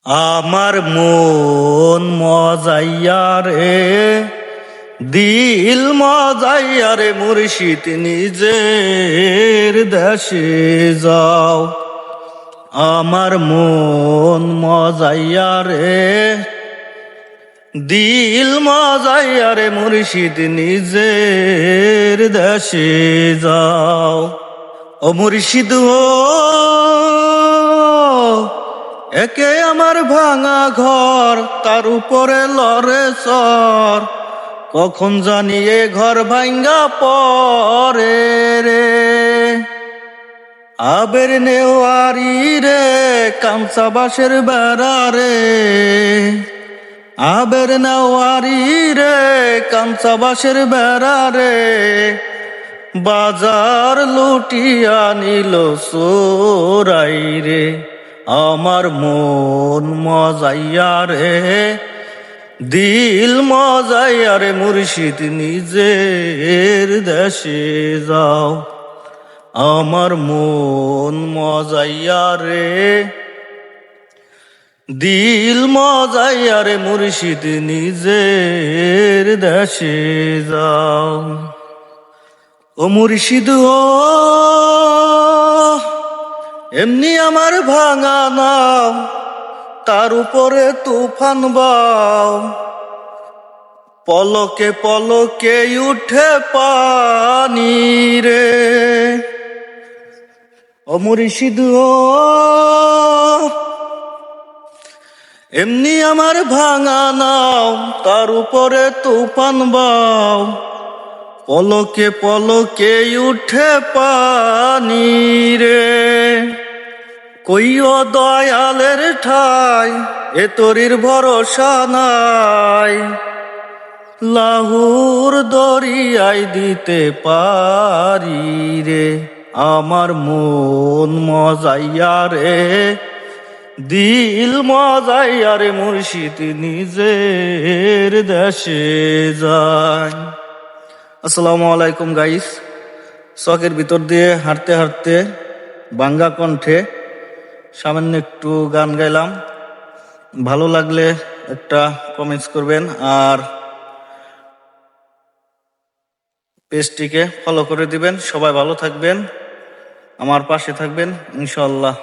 আমার মন মজাইয়া রে, দিল মজাইয়া রে, মুর্শিদ নিজের দেশে যাও। আমার মন মজাইয়া রে, দিল মজাইয়া রে, মুর্শিদ নিজের দেশে যাও। ও মুর্শিদ ও, একে আমার ভাঙা ঘর, তার উপরে লড়ে চর, কখন জানিয়ে ঘর ভাঙ্গা পরে রে। আবের নেওয়ারি রে, কামচা বাঁশের বেড়া রে, আবের নেওয়ারি রে, কামচা বাঁশের বেড়া রে, বাজার লুটিয়া নিল চোরাই রে। আমার মন মজাইয়া রে, দিল মজাইয়া রে, মুর্শিদ নিজের দেশে যাও। আমার মন মজাইয়া রে, দিল মজাইয়া রে, মুর্শিদ নিজের দেশে যাও। ও মুর্শিদ ও, এমনি আমার ভাঙা নাও, তার উপরে তুফান বাও, পলকে পলকে উঠে পানি রে। ও মুর্শিদ ও, এমনি আমার ভাঙা নাও, তার উপরে তুফান বাও, পলকে পলকে উঠে পানি রে। কইও দয়ালের ঠাই, এ তরির ভরসা নাই, লাহুর দরিয়ায় দিতে পারি রে। আমার মন মজাইয়া রে, দিল মজাইয়া রে, মুর্শিদ নিজের দেশে যায়। আসসালামু আলাইকুম গাইস। চকের ভিতর দিয়ে হাঁটতে হাঁটতে বাঙ্গা কণ্ঠে সামান্য একটু গান গাইলাম। ভালো লাগলে একটা কমেন্টস করবেন, আর পেজটিকে ফলো করে দিবেন। সবাই ভালো থাকবেন, আমার পাশে থাকবেন ইনশাআল্লাহ।